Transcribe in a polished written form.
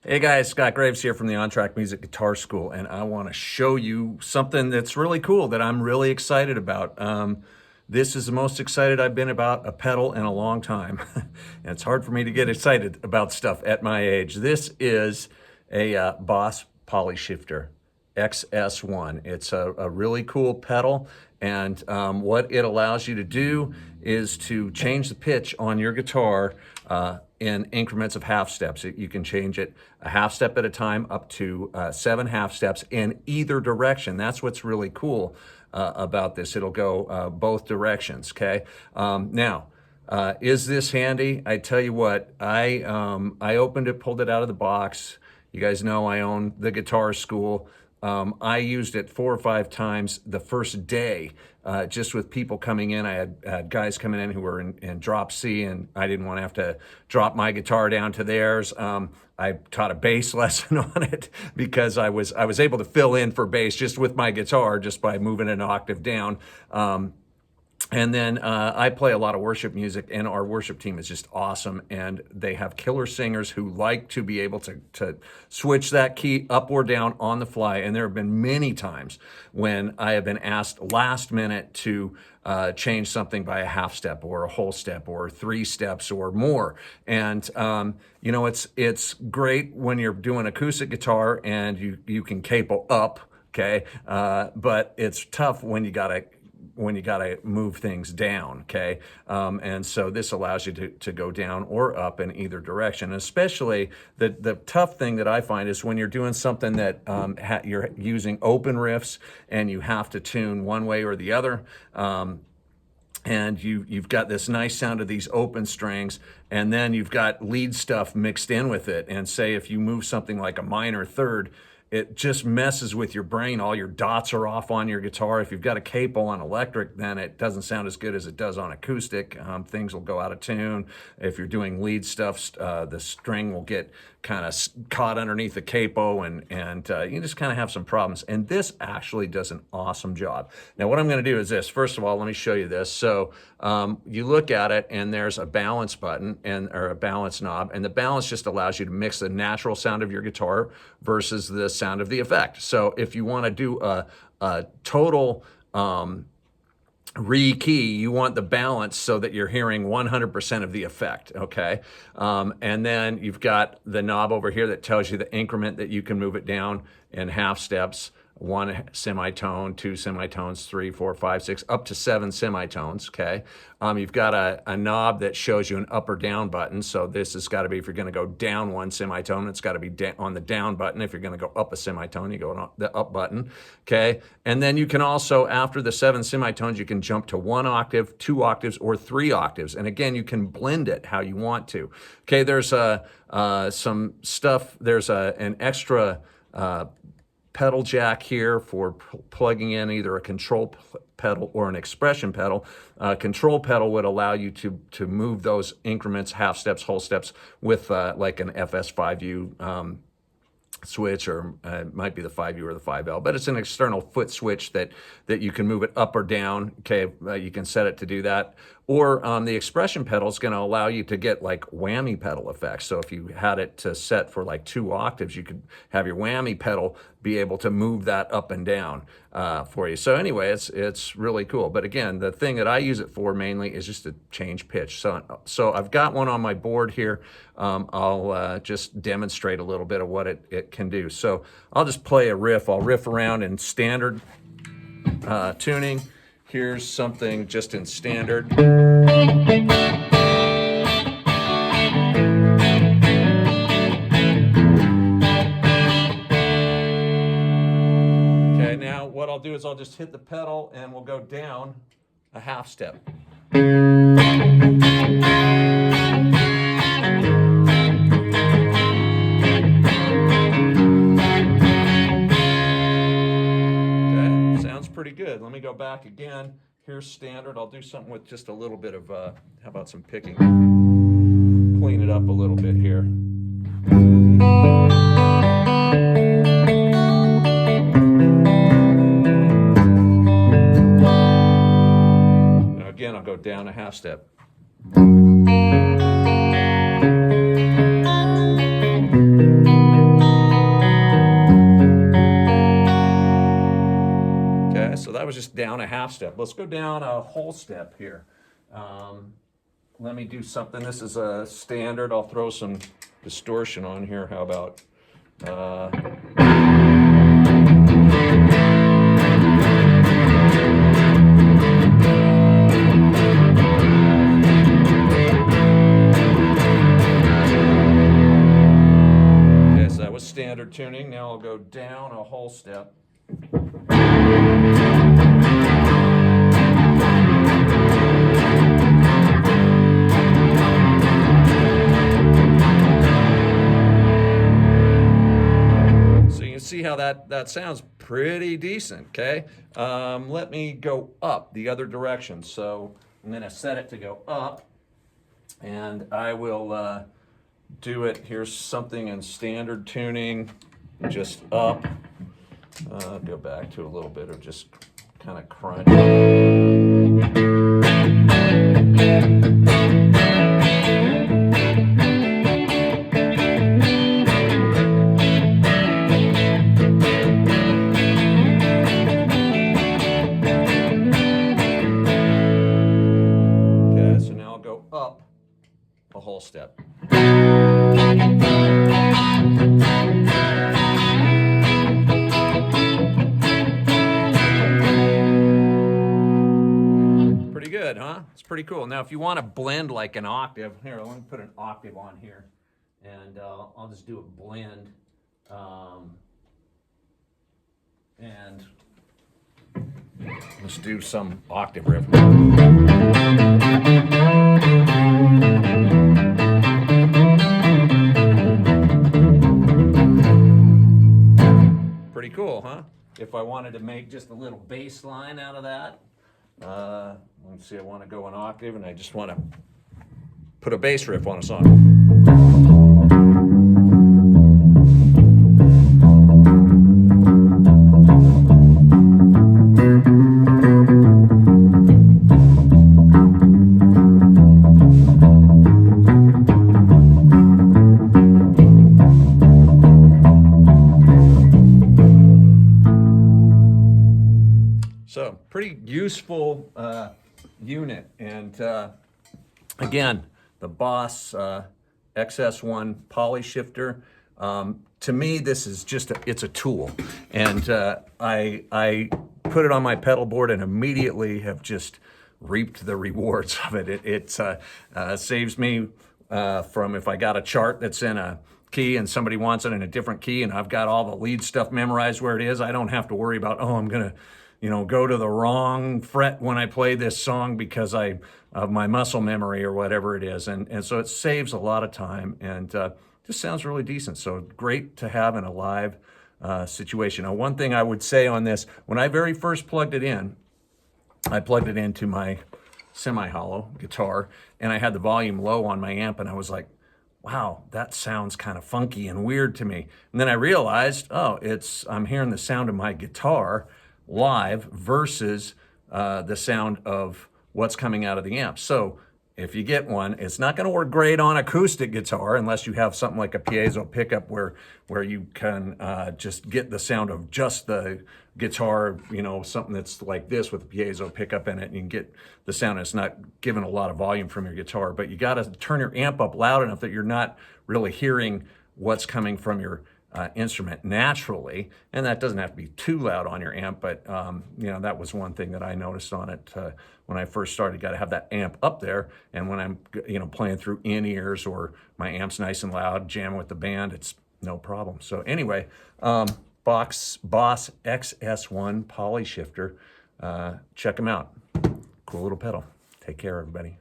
Hey guys, Scott Graves here from the On Track Music Guitar School, and I want to show you something that's really cool that I'm really excited about. This is the most excited I've been about a pedal in a long time. And it's hard for me to get excited about stuff at my age. This is a Boss Poly Shifter XS-1. It's a really cool pedal, and what it allows you to do is to change the pitch on your guitar in increments of half steps. You can change it a half step at a time up to 7 half steps in either direction. That's what's really cool about this. It'll go both directions, okay? Now, is this handy? I tell you what, I opened it, pulled it out of the box. You guys know I own the guitar school. I used it 4 or 5 times the first day, just with people coming in. I had guys coming in who were in drop C, and I didn't want to have to drop my guitar down to theirs. I taught a bass lesson on it because I was able to fill in for bass just with my guitar, just by moving an octave down. And then I play a lot of worship music, and our worship team is just awesome. And they have killer singers who like to be able to switch that key up or down on the fly. And there have been many times when I have been asked last minute to change something by a half step or a whole step or 3 steps or more. And you know, it's great when you're doing acoustic guitar and you can capo up, okay? But it's tough when you gotta move things down, okay? And so this allows you to go down or up in either direction. And especially the tough thing that I find is when you're doing something that you're using open riffs and you have to tune one way or the other. And you've got this nice sound of these open strings, and then you've got lead stuff mixed in with it. And say if you move something like a minor third, it just messes with your brain. All your dots are off on your guitar. If you've got a capo on electric, then it doesn't sound as good as it does on acoustic. Things will go out of tune. If you're doing lead stuff, the string will get kind of caught underneath the capo, and you just kind of have some problems. And this actually does an awesome job. Now, what I'm going to do is this. First of all, let me show you this. So you look at it, and there's a balance button or a balance knob, and the balance just allows you to mix the natural sound of your guitar versus the sound of the effect. So if you want to do a total re-key, you want the balance so that you're hearing 100% of the effect, okay? And then you've got the knob over here that tells you the increment that you can move it down in half steps. 1 semitone, 2 semitones, 3, 4, 5, 6, up to 7 semitones, okay? You've got a knob that shows you an up or down button. So this has got to be, if you're going to go down 1 semitone, it's got to be on the down button. If you're going to go up a semitone, you go on the up button, okay? And then you can also, after the 7 semitones, you can jump to 1 octave, 2 octaves, or 3 octaves. And again, you can blend it how you want to. Okay, there's some stuff, there's an extra pedal jack here for plugging in either a control pedal or an expression pedal. Control pedal would allow you to move those increments, half steps, whole steps, with like an FS5U switch, or it might be the 5U or the 5L, but it's an external foot switch that you can move it up or down. Okay, you can set it to do that. Or the expression pedal is going to allow you to get like whammy pedal effects. So if you had it to set for like 2 octaves, you could have your whammy pedal be able to move that up and down for you. So anyway, it's really cool. But again, the thing that I use it for mainly is just to change pitch. So I've got one on my board here. I'll just demonstrate a little bit of what it can do. So I'll just play a riff. I'll riff around in standard tuning. Here's something just in standard. Okay, now what I'll do is I'll just hit the pedal and we'll go down a half step. Pretty good. Let me go back again. Here's standard. I'll do something with just a little bit of, how about some picking? Clean it up a little bit here. Now again, I'll go down a half step. Now half step. Let's go down a whole step here. Let me do something. This is a standard. I'll throw some distortion on here. How about okay, so that was standard tuning. Now I'll go down a whole step. See how that sounds pretty decent, okay? Let me go up the other direction. So I'm gonna set it to go up, and I will do it. Here's something in standard tuning, just up. Go back to a little bit of just kind of crunch. Up a whole step. Pretty good, huh? It's pretty cool. Now, if you want to blend like an octave, here, let me put an octave on here, and I'll just do a blend. And let's do some octave riff. Pretty cool, huh? If I wanted to make just a little bass line out of that, let's see, I want to go an octave and I just want to put a bass riff on a song. So pretty useful unit, and again, the Boss XS-1 poly shifter. To me, this is just it's a tool, and I put it on my pedal board and immediately have just reaped the rewards of it. It saves me from, if I got a chart that's in a key and somebody wants it in a different key and I've got all the lead stuff memorized where it is, I don't have to worry about, oh, I'm gonna go to the wrong fret when I play this song because of my muscle memory or whatever it is. And so it saves a lot of time, and just sounds really decent. So great to have in a live situation. Now, one thing I would say on this, when I very first plugged it in, I plugged it into my semi-hollow guitar, and I had the volume low on my amp, and I was like, wow, that sounds kind of funky and weird to me. And then I realized, oh, I'm hearing the sound of my guitar live versus the sound of what's coming out of the amp. So if you get one, it's not going to work great on acoustic guitar unless you have something like a piezo pickup where you can just get the sound of just the guitar, something that's like this with a piezo pickup in it, and you can get the sound. It's not giving a lot of volume from your guitar, but you got to turn your amp up loud enough that you're not really hearing what's coming from your instrument naturally, and that doesn't have to be too loud on your amp, but that was one thing that I noticed on it when I first started. Got to have that amp up there, and when I'm playing through in-ears or my amp's nice and loud, jamming with the band, it's no problem. So anyway, Boss XS-1 poly shifter, check them out. Cool little pedal. Take care, everybody.